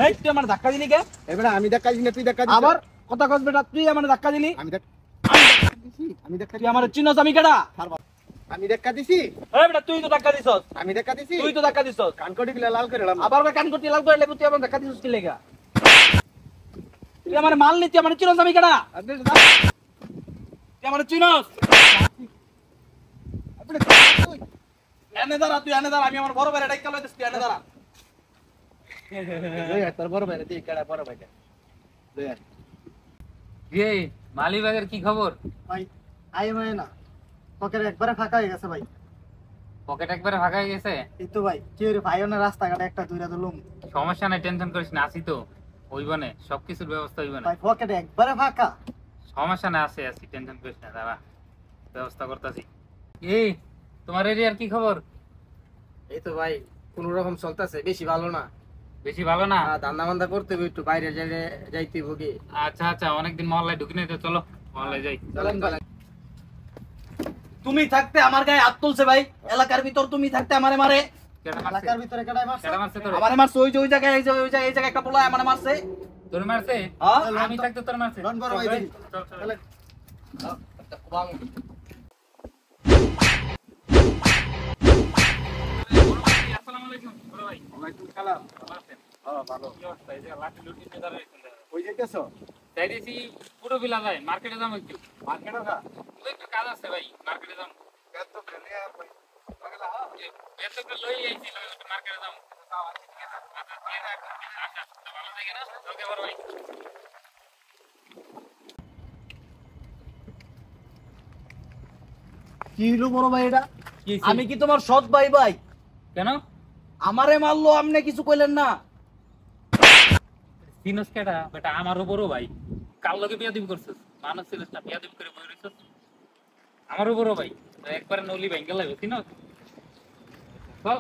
এই তুই আমার ধাক্কা দিলি কে? এবারে আমি ধাক্কা দিছি না তুই ধাক্কা দিছিস? আবার কথা কস বেটা, তুই আমার ধাক্কা দিলি। আমি ধাক্কা দিছি। আমি ধাক্কা তুই আমার চিনস আমি কেডা? আমি ধাক্কা দিছি। এই বেটা তুই তো ধাক্কা দিছস। আমি ধাক্কা দিছি। তুই তো ধাক্কা দিছস। কানকটি গুলা লাল করে এলাম। আবার কান করতে লাগ করে তুই আমার ধাক্কা দিছস কি লাগা? তুই আমার মাল নি, তুই আমার চিনস আমি কেডা? তুই আমার চিনস? এনে দাঁড়া, তুই এনে দাঁড়া, আমি আমার বড় ভাইরে ডাইকা লইতেছি, তুই এনে দাঁড়া। তোর বড় ভাই তুই কেডা বড় ভাই? মালিবাগের কি খবর? ভাই আই মানে না পকেট একবারে ফাঁকা হয়ে গেছে ভাই। পকেট একবারে ফাঁকা হয়ে গেছে? এই তো ভাই কি রে ভাইও না রাস্তাঘাটে একটা দুইটা দিলুম। সমস্যা নাই, টেনশন করিস না, আসি তো হইবনে, সবকিছুর ব্যবস্থা হইবনে। ভাই পকেট একবারে ফাঁকা। সমস্যা না, আসি টেনশন করিস না, দাঁড়া ব্যবস্থা করতেছি। এই তোমার এরিয়ার কি খবর? এই তো ভাই কোন রকম চলতেছে, বেশি ভালো না। বেশি ভালো না? ধান্দা বান্দা করতে হবে, একটু বাইরে যাইতে হবে। আচ্ছা আচ্ছা, অনেকদিন মহল্লায় ঢুকি নাই তো, চলো মহল্লায় যাই। চলেন ভাই। তুমি থাকতে আমার গায়ে হাত তুলছে ভাই, এলাকার ভিতর তুমি থাকতে আমারে মারে। কেডা মারছে? এলাকার ভিতরে কেডাই মারছে? কেডা মারছে তোরে? আমারে মারছে ওই যে ওই জায়গায়, এই জায়গায় একটা পোলা আমারে মারছে। তোরে মারছে? হ্যাঁ? আমি থাকতে তোরে মারছে? লন বড় ভাই দেখি। চল চল। আসসালামু আলাইকুম বড় ভাই। ওয়ালাইকুম সালাম। ভালো আছেন? ভালো। কি অবস্থা? এই যে লাঠি লুটি নিয়ে দাঁড়াইছেন। কই যাইতেছো? চাইতেছি পুরো বিলা যায়, মার্কেটে যাবো একটু। মার্কেটে যা। একটু কাজ আছে ভাই, মার্কেটে যাবো। এত ফেলে আর ভাই। এত করে লই আইছি, মার্কেটে যাবো। আচ্ছা, ভালো থাকে না? ওকে বড় ভাই। কি হলো বড় ভাই এটা? কি হইছে? আমি কি তোমার সৎ ভাই ভাই? কেন? আমারে মারলো, আপনি কিছু কইলেন না? সিনস কেডা বেটা? আমারও বড় ভাই। কাল লগে বিয়াদবি করছিস, মানুষ ছিলিস না, বিয়াদবি করে বই রইছিস। আমারও বড় ভাই, একবারে নলি ভাঙ্গা লাগবে, সিনস? চল